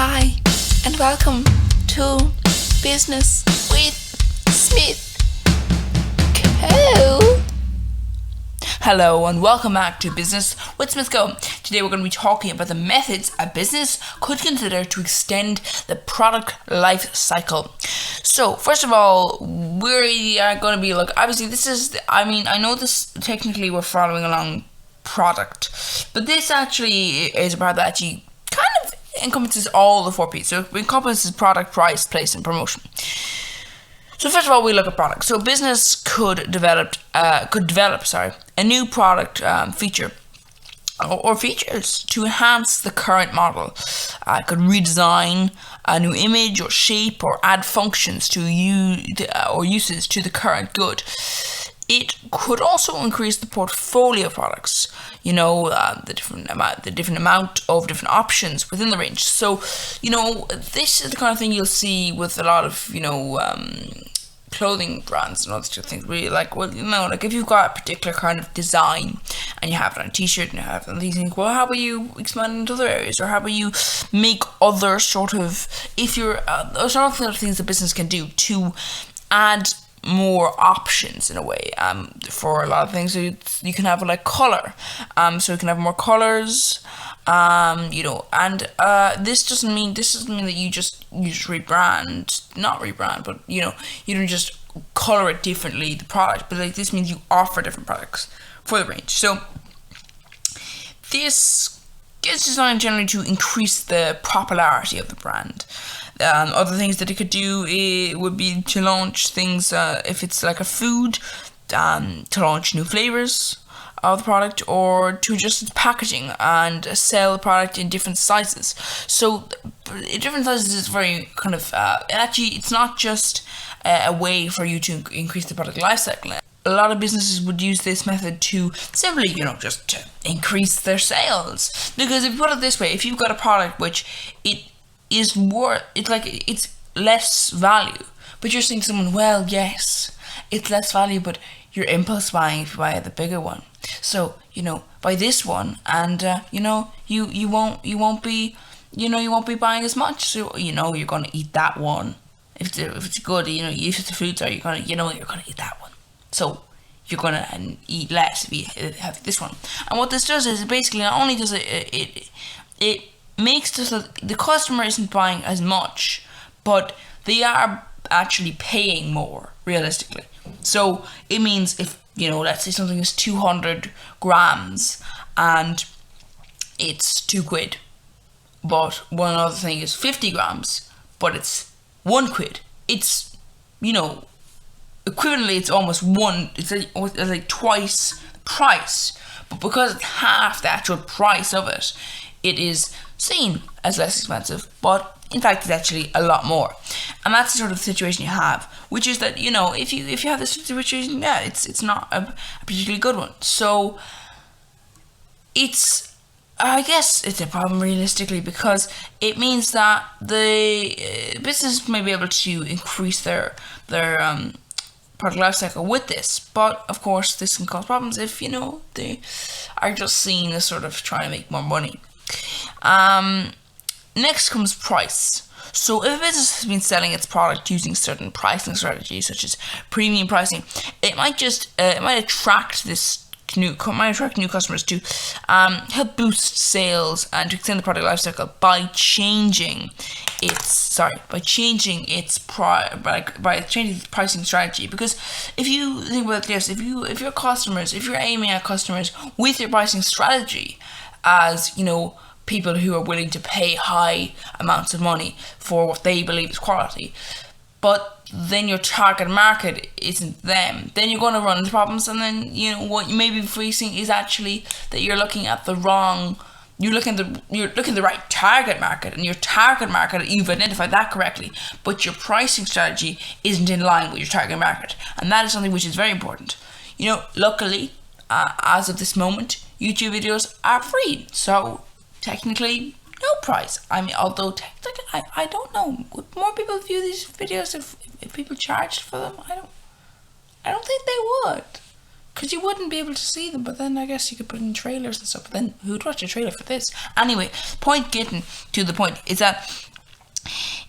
Hi, and welcome to Business with Smith Co. Hello, and welcome back to Business with Smith Co. Today we're going to be talking about the methods a business could consider to extend the product life cycle. So, first of all, we are going to be, obviously I know this technically we're following along product, but this actually is a part that actually kind of encompasses all the 4 P's. So it encompasses product, price, place, and promotion. So first of all, we look at products. So a business could develop a new product feature or features to enhance the current model. It could redesign a new image or shape or add functions to uses to the current good. It could also increase the portfolio of products, the different amount of different options within the range. So, this is the kind of thing you'll see with a lot of, clothing brands and all these things. Where you're like, if you've got a particular kind of design and you have it on a t-shirt and you have it on these things, well, how about you expand into other areas, or how about you make other sort of, there's a lot of things the business can do to add more options in a way for a lot of things. So you can have color, so you can have more colors, and this doesn't mean that you just not rebrand, but you don't just color it differently, the product, but this means you offer different products for the range. So this is designed generally to increase the popularity of the brand. Other things that it could do would be to launch things, if it's like a food, to launch new flavors of the product, or to adjust its packaging and sell the product in different sizes. So different sizes is very kind of, it's not just a way for you to increase the product life cycle. A lot of businesses would use this method to simply, just to increase their sales. Because if you put it this way, if you've got a product which it's less value, but you're saying to someone, well, yes, it's less value, but you're impulse buying if you buy the bigger one. So, buy this one, and you won't be buying as much. So you're gonna eat that one. If it's good, if it's a food store, you're gonna eat that one. So you're gonna eat less if you have this one. And what this does is basically not only does it makes the customer isn't buying as much, but they are actually paying more realistically. So it means if let's say something is 200 grams and it's £2, but one other thing is 50 grams but it's £1, it's equivalently it's almost it's like twice the price, but because it's half the actual price of it, it is seen as less expensive, but in fact it's actually a lot more. And that's the sort of situation you have, which is that if you have this situation, it's not a particularly good one. So I guess it's a problem realistically, because it means that the business may be able to increase their product life cycle with this, but of course this can cause problems if they are just seen as sort of trying to make more money. Next comes price. So if a business has been selling its product using certain pricing strategies, such as premium pricing, it might attract new customers to help boost sales and to extend the product life cycle by changing its pricing strategy. Because if you think about this, if you're aiming at customers with your pricing strategy as people who are willing to pay high amounts of money for what they believe is quality, but then your target market isn't them, then you're going to run into problems. And then what you may be facing is actually that you're looking at the right target market, and your target market, you've identified that correctly, but your pricing strategy isn't in line with your target market, and that is something which is very important. Luckily, as of this moment, YouTube videos are free, so technically no price. Although technically I don't know, would more people view these videos if people charged for them? I don't think they would, because you wouldn't be able to see them. But then I guess you could put in trailers and stuff, but then who'd watch a trailer for this? Anyway, getting to the point is that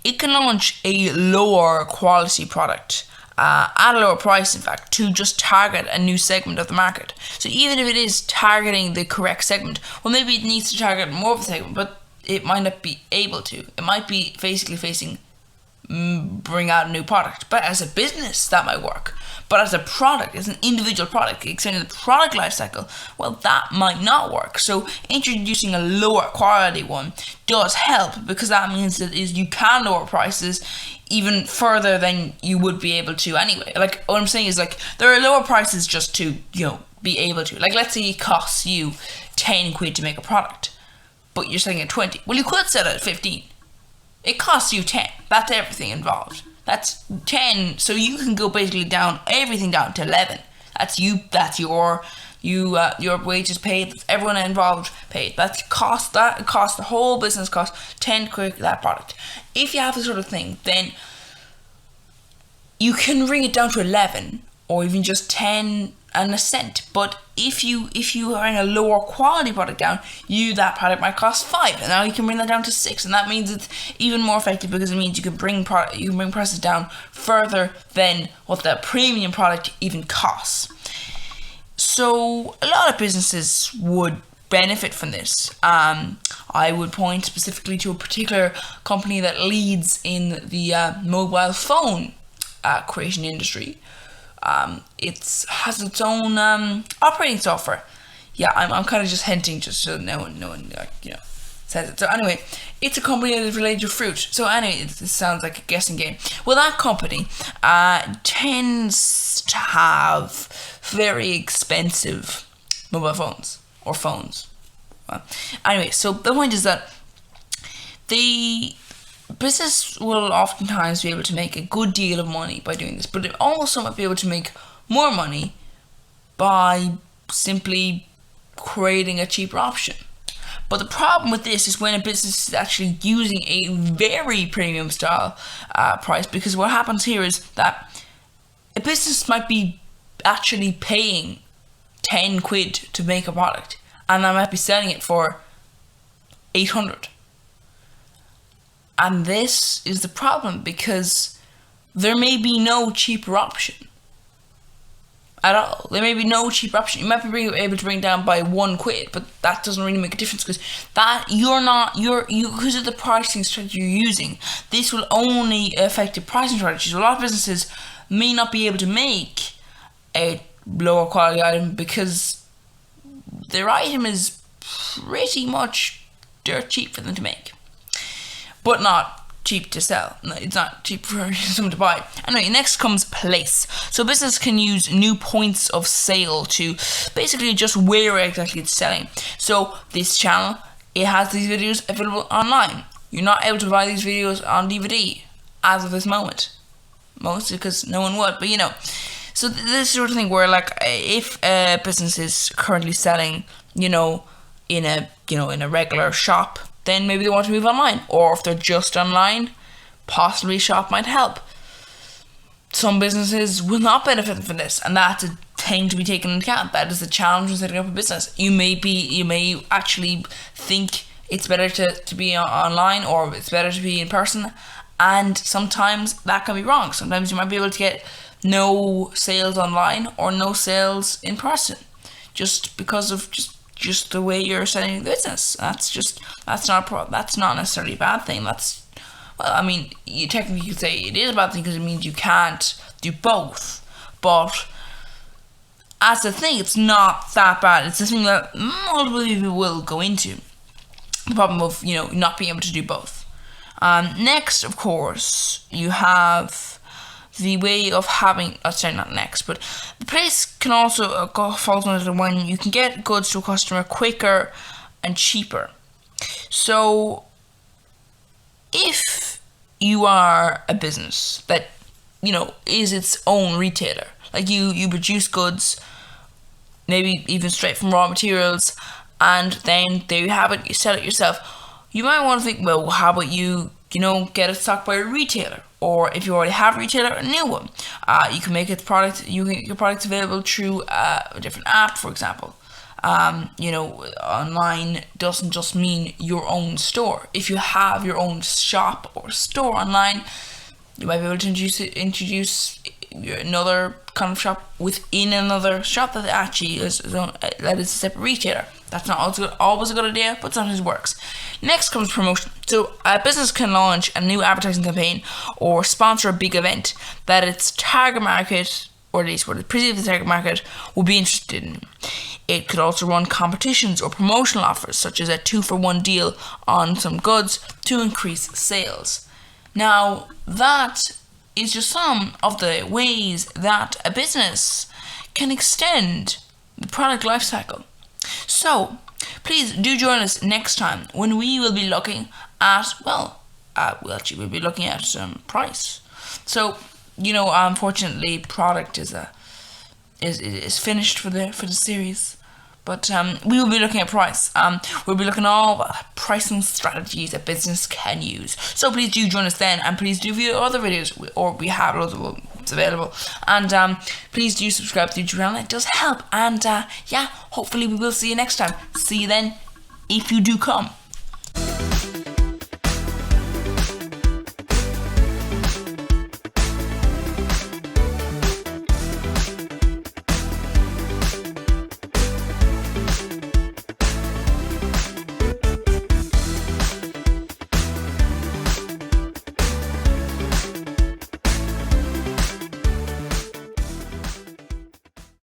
it can launch a lower quality product at a lower price, in fact, to just target a new segment of the market. So even if it is targeting the correct segment, well, maybe it needs to target more of the segment, but it might not be able to. It might be basically facing bring out a new product. But as a business, that might work. But as a product, as an individual product, extending the product life cycle, well, that might not work. So introducing a lower quality one does help, because that means that you can lower prices even further than you would be able to anyway. Like, what I'm saying is, like, there are lower prices just to, be able to. Like, let's say it costs you 10 quid to make a product, but you're selling at 20. Well, you could sell it at 15. It costs you 10. That's everything involved. That's 10. So you can go basically everything down to 11. That's your wages paid. That's everyone involved paid. That cost the whole business cost 10 quid for that product. If you have this sort of thing, then you can bring it down to 11 or even just 10 and a cent. But if you are in a lower quality product down, that product might cost 5, and now you can bring that down to 6, and that means it's even more effective, because it means you can bring prices down further than what the premium product even costs. So a lot of businesses would benefit from this. I would point specifically to a particular company that leads in the mobile phone creation industry. It has its own operating software. Yeah, I'm kind of just hinting, just so no one says it. So anyway, it's a company that is related to fruit. So anyway, it sounds like a guessing game. Well, that company tends to have very expensive mobile phones or phones. Well, anyway, so the point is that the business will oftentimes be able to make a good deal of money by doing this, but it also might be able to make more money by simply creating a cheaper option. But the problem with this is when a business is actually using a very premium style price, because what happens here is that a business might be actually paying 10 quid to make a product, and I might be selling it for 800. And this is the problem, because there may be no cheaper option at all. There may be no cheaper option. You might be able to bring down by 1 quid, but that doesn't really make a difference, because because of the pricing strategy you're using, this will only affect the pricing strategy. So a lot of businesses may not be able to make a lower quality item because their item is pretty much dirt cheap for them to make, but not cheap to sell. No, it's not cheap for someone to buy. Anyway, next comes place. So business can use new points of sale to basically just where exactly it's selling. So this channel, it has these videos available online. You're not able to buy these videos on DVD as of this moment, mostly because no one would, but so this sort of thing where, like, if a business is currently selling, in a regular shop, then maybe they want to move online. Or if they're just online, possibly shop might help. Some businesses will not benefit from this, and that's a thing to be taken into account. That is the challenge of setting up a business. You may actually think it's better to be online, or it's better to be in person, and sometimes that can be wrong. Sometimes you might be able to get no sales online or no sales in person, just because of just the way you're setting the business. That's not necessarily a bad thing. You technically could say it is a bad thing, because it means you can't do both. But as a thing, it's not that bad. It's a thing that multiple people will go into. The problem of not being able to do both. Next, of course, you have the way of having, not next, but the place can also fall under when you can get goods to a customer quicker and cheaper. So if you are a business that is its own retailer, like you produce goods, maybe even straight from raw materials, and then there you have it, you sell it yourself, you might want to think, well, how about you get it stocked by a retailer? Or if you already have a retailer, a new one. You can make your product available through a different app, for example. Online doesn't just mean your own store. If you have your own shop or store online, you might be able to introduce another kind of shop within another shop that actually is a separate retailer. That's not always a good idea, but sometimes it works. Next comes promotion. So a business can launch a new advertising campaign or sponsor a big event that its target market, or at least what it perceives the target market, will be interested in. It could also run competitions or promotional offers, such as a 2-for-1 deal on some goods to increase sales. Now, that is just some of the ways that a business can extend the product life cycle. So, please do join us next time when we will be looking at, we'll be looking at price. So, unfortunately, product is finished for the series. But we will be looking at price. We'll be looking at all the pricing strategies a business can use. So please do join us then, and please do view other videos, or we have loads of them available. And please do subscribe to the YouTube channel. It does help. And hopefully we will see you next time. See you then, if you do come.